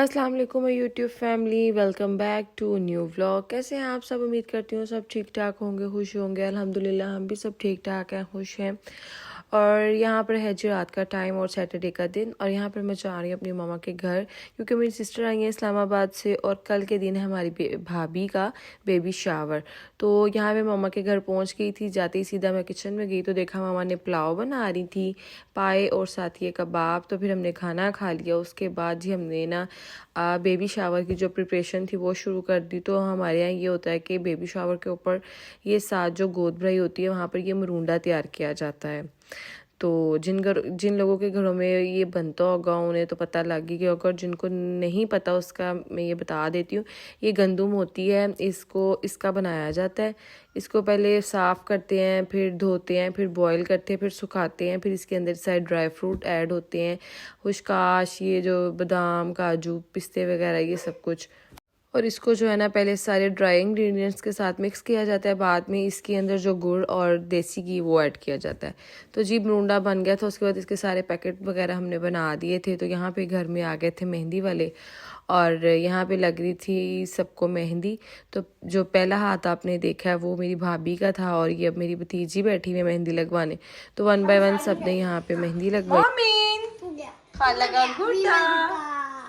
अस्सलाम वालेकुम YouTube family, welcome back to new vlog. कैसे हैं आप सब? उम्मीद करती हूँ सब ठीक ठाक होंगे, खुश होंगे। अल्हम्दुलिल्लाह हम भी सब ठीक ठाक हैं, खुश हैं। और यहाँ पर है जी रात का टाइम और सैटरडे का दिन, और यहाँ पर मैं जा रही हूँ अपनी मामा के घर, क्योंकि मेरी सिस्टर आई है इस्लामाबाद से और कल के दिन है हमारी भाभी का बेबी शावर। तो यहाँ पे मामा के घर पहुँच गई थी। जाते ही सीधा मैं किचन में गई तो देखा मामा ने पुलाव बना रही थी, पाए और साथ ही कबाब। तो फिर हमने खाना खा लिया। उसके बाद जी हमने ना बेबी शावर की जो प्रिपरेशन थी वो शुरू कर दी। तो हमारे यहाँ ये होता है कि बेबी शावर के ऊपर ये साथ जो गोद भराई होती है वहाँ पर ये मरूंडा तैयार किया जाता है। तो जिन लोगों के घरों में ये बनता होगा उन्हें तो पता लग ही गया होगा, और जिनको नहीं पता उसका मैं ये बता देती हूँ। ये गंदुम होती है, इसका बनाया जाता है। इसको पहले साफ़ करते हैं, फिर धोते हैं, फिर बॉईल करते हैं, फिर सुखाते हैं, फिर इसके अंदर सारे ड्राई फ्रूट ऐड होते हैं, खुशकाश, ये जो बादाम, काजू, पिस्ते वगैरह ये सब कुछ। और इसको जो है ना पहले सारे ड्राई इंग्रेडिएंट्स के साथ मिक्स किया जाता है, बाद में इसके अंदर जो गुड़ और देसी घी वो ऐड किया जाता है। तो जी मरूंडा बन गया था। उसके बाद इसके सारे पैकेट वगैरह हमने बना दिए थे। तो यहाँ पे घर में आ गए थे मेहंदी वाले, और यहाँ पे लग रही थी सबको मेहंदी। तो जो पहला हाथ आपने देखा है वो मेरी भाभी का था, और ये अब मेरी भतीजी बैठी हुई है मेहंदी लगवाने। तो 1 बाय 1 सब ने यहाँ पे मेहंदी लगवाई। खाला का गुड्डा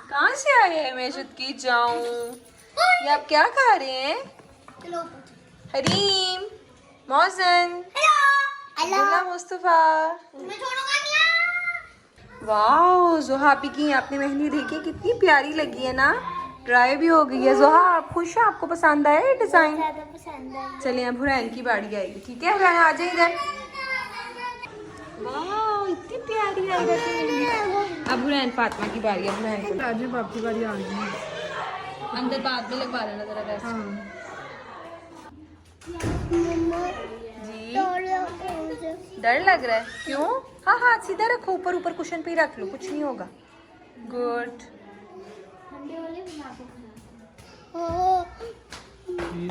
कहाँ से आए हैं? मैं खुद की जाऊं। ये आप क्या खा रहे हैं? हरीम, मौजन, अब्दुल्ला, मुस्तफा। वाह जोहा आपी की आपने मेहंदी देखी कितनी प्यारी लगी है ना, ड्राई भी हो गई है। जोहा आप खुश हैं? आपको पसंद आया ये डिजाइन? चलिए अब हुरैन की बारी आएगी, ठीक है? हुरैन आ जाइए इधर। वाह इतनी प्यारी आई रहती। अब हुरैन फातिमा की बारी है। हुरैन राजू बाप की बारी आ गई। अंदर बाद में लगवा लेना जरा वैसे। जी डर लग रहा है? क्यों? हाँ हाँ सीधा रखो, ऊपर ऊपर कुशन पे ही रख लो, कुछ नहीं होगा। गुड।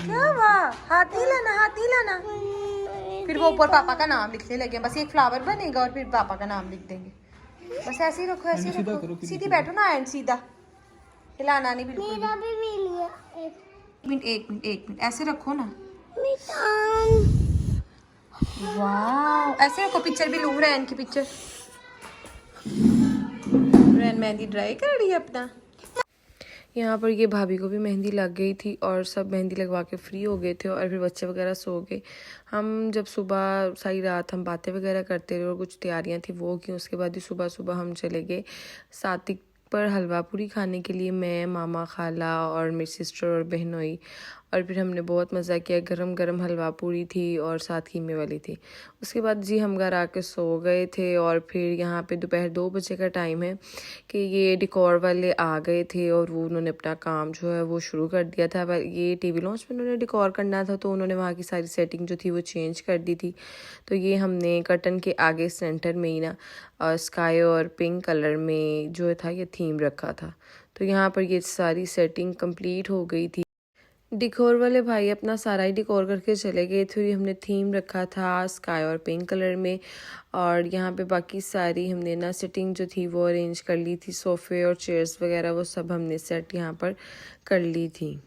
क्या हुआ? हाथ नहीं लाना, हाथ नहीं लाना। फिर वो ऊपर पापा का नाम लिखने लगे। बस एक फ्लावर बनेगा और फिर पापा का नाम लिख देंगे। बस ऐसे ही रखो, ऐसे ही रखो, सीधी बैठो ना, एंड सीधा, हिलाना नहीं बिल्कुल। एक मिनट ऐसे रखो ना। वाह ऐसे रखो, पिक्चर भी लूँ रैन की पिक्चर। रैन मेहंदी ड्राई कर रही है अपना। यहाँ पर ये भाभी को भी मेहंदी लग गई थी और सब मेहंदी लगवा के फ्री हो गए थे, और फिर बच्चे वगैरह सो गए। हम जब सुबह सारी रात हम बातें वगैरह करते रहे और कुछ तैयारियां थी वो की। उसके बाद ही सुबह सुबह हम चले गए सातिक पर हलवा पूरी खाने के लिए। मैं, मामा, खाला और मेरी सिस्टर और बहनोई, और फिर हमने बहुत मज़ा किया। गरम गरम हलवा पूरी थी और साथ कीमे वाली थी। उसके बाद जी हम घर आके सो गए थे, और फिर यहाँ पे दोपहर 2 बजे का टाइम है कि ये डिकोर वाले आ गए थे, और वो उन्होंने अपना काम जो है वो शुरू कर दिया था। ये टीवी लॉन्च में उन्होंने डिकोर करना था, तो उन्होंने वहाँ की सारी सेटिंग जो थी वो चेंज कर दी थी। तो ये हमने कर्टन के आगे सेंटर में ही ना स्काई और पिंक कलर में जो था ये थीम रखा था। तो यहाँ पर ये सारी सेटिंग कंप्लीट हो गई थी। डिकोर वाले भाई अपना सारा ही डिकोर करके चले गए थे। हमने थीम रखा था स्काई और पिंक कलर में, और यहाँ पे बाकी सारी हमने ना सिटिंग जो थी वो अरेंज कर ली थी। सोफ़े और चेयर्स वगैरह वो सब हमने सेट यहाँ पर कर ली थी।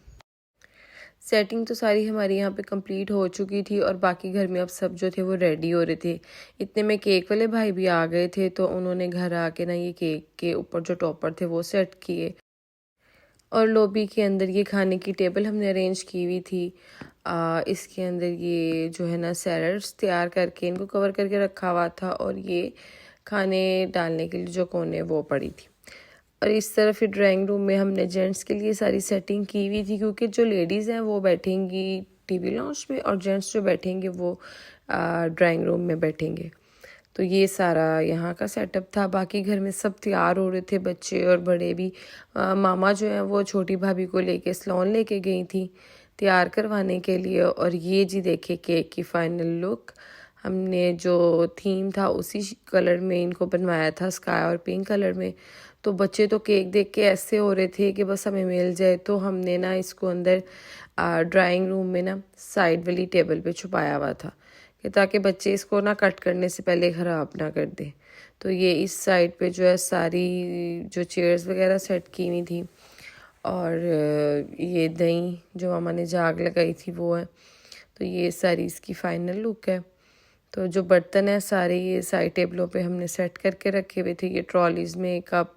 सेटिंग तो सारी हमारी यहाँ पे कंप्लीट हो चुकी थी, और बाकी घर में अब सब जो थे वो रेडी हो रहे थे। इतने में केक वाले भाई भी आ गए थे, तो उन्होंने घर आके ना ये केक के ऊपर जो टॉपर थे वो सेट किए, और लॉबी के अंदर ये खाने की टेबल हमने अरेंज की हुई थी। इसके अंदर ये जो है ना सैलड्स तैयार करके इनको कवर करके रखा हुआ था, और ये खाने डालने के लिए जो कोने वो पड़ी थी। और इस तरफ ही ड्राइंग रूम में हमने जेंट्स के लिए सारी सेटिंग की हुई थी, क्योंकि जो लेडीज़ हैं वो बैठेंगी टीवी लॉन्च में, और जेंट्स जो बैठेंगे वो ड्राइंग रूम में बैठेंगे। तो ये सारा यहाँ का सेटअप था। बाकी घर में सब तैयार हो रहे थे, बच्चे और बड़े भी। मामा जो है वो छोटी भाभी को लेके सलोन लेके गई थी तैयार करवाने के लिए। और ये जी देखे केक की फाइनल लुक। हमने जो थीम था उसी कलर में इनको बनवाया था, स्काई और पिंक कलर में। तो बच्चे तो केक देख के ऐसे हो रहे थे कि बस हमें मिल जाए। तो हमने ना इसको अंदर ड्राइंग रूम में ना साइड वाली टेबल पे छुपाया हुआ था, कि ताकि बच्चे इसको ना कट करने से पहले ख़राब ना कर दें। तो ये इस साइड पे जो है सारी जो चेयर्स वगैरह सेट की हुई थी, और ये दही जो मामा ने जाग लगाई थी वो है। तो ये सारी इसकी फाइनल लुक है। तो जो बर्तन है सारे ये साइड टेबलों पे हमने सेट करके रखे हुए थे। ये ट्रॉलीज़ में कप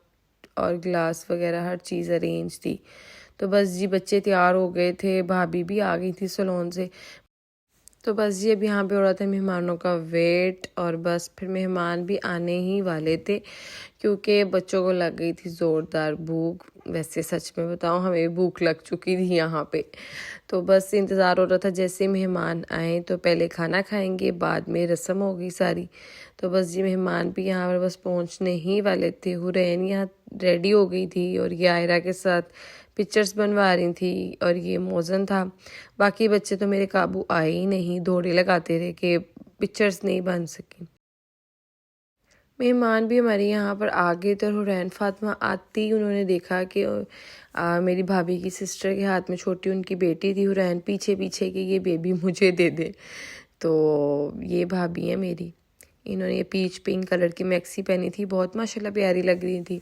और ग्लास वगैरह हर चीज़ अरेंज थी। तो बस जी बच्चे तैयार हो गए थे, भाभी भी आ गई थी सलोन से। तो बस जी अब यहाँ पे हो रहा था मेहमानों का वेट, और बस फिर मेहमान भी आने ही वाले थे क्योंकि बच्चों को लग गई थी ज़ोरदार भूख। वैसे सच में बताऊँ हमें भी भूख लग चुकी थी यहाँ पे। तो बस इंतज़ार हो रहा था जैसे मेहमान आए तो पहले खाना खाएंगे, बाद में रस्म होगी सारी। तो बस जी मेहमान भी यहाँ पर बस पहुँचने ही वाले थे। हुरैन यहाँ रेडी हो गई थी और ये आयरा के साथ पिक्चर्स बनवा रही थी, और ये मोज़न था। बाकी बच्चे तो मेरे काबू आए ही नहीं, दौड़े लगाते रहे कि पिक्चर्स नहीं बन सकी। मेहमान भी हमारे यहाँ पर आ गए थे, और हुरैन फातिमा आती ही उन्होंने देखा कि मेरी भाभी की सिस्टर के हाथ में छोटी उनकी बेटी थी। हुरैन पीछे पीछे कि ये बेबी मुझे दे दे। तो ये भाभी है मेरी, इन्होंने ये पीच पिंक कलर की मैक्सी पहनी थी, बहुत माशाल्लाह प्यारी लग रही थी।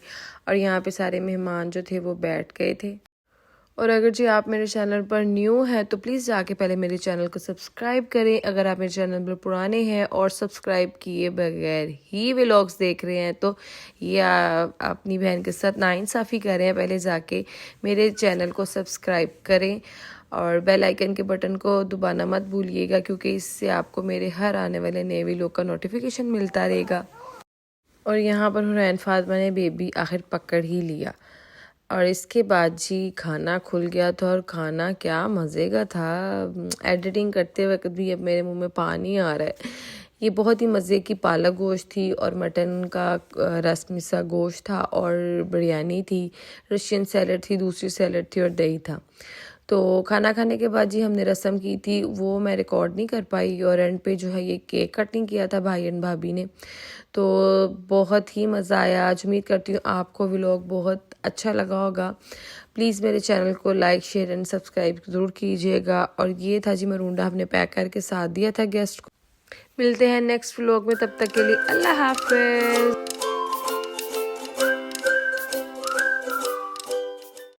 और यहाँ पे सारे मेहमान जो थे वो बैठ गए थे। और अगर जी आप मेरे चैनल पर न्यू हैं तो प्लीज़ जाके पहले मेरे चैनल को सब्सक्राइब करें। अगर आप मेरे चैनल पर पुराने हैं और सब्सक्राइब किए बगैर ही व्लॉग्स देख रहे हैं तो ये अपनी बहन के साथ नाइंसाफ़ी कर रहे हैं। पहले जाके मेरे चैनल को सब्सक्राइब करें और बेल आइकन के बटन को दबाना मत भूलिएगा, क्योंकि इससे आपको मेरे हर आने वाले नए वीडियो का नोटिफिकेशन मिलता रहेगा। और यहाँ पर हुरैन फातिमा ने बेबी आखिर पकड़ ही लिया, और इसके बाद जी खाना खुल गया था। और खाना क्या मज़े का था, एडिटिंग करते वक्त भी अब मेरे मुंह में पानी आ रहा है। ये बहुत ही मज़े की पालक गोश्त थी, और मटन का रस मिसा गोश्त था, और बिरयानी थी, रशियन सैलड थी, दूसरी सैलड थी, और दही था। तो खाना खाने के बाद जी हमने रस्म की थी, वो मैं रिकॉर्ड नहीं कर पाई, और एंड पे जो है ये केक कटिंग किया था भाई एंड भाभी ने। तो बहुत ही मज़ा आया। आज उम्मीद करती हूँ आपको व्लॉग बहुत अच्छा लगा होगा। प्लीज़ मेरे चैनल को लाइक शेयर एंड सब्सक्राइब ज़रूर कीजिएगा। और ये था जी मरूंडा हमने पैक करके साथ दिया था गेस्ट को। मिलते हैं नेक्स्ट व्लॉग में, तब तक के लिए अल्लाह हाफ़िज़।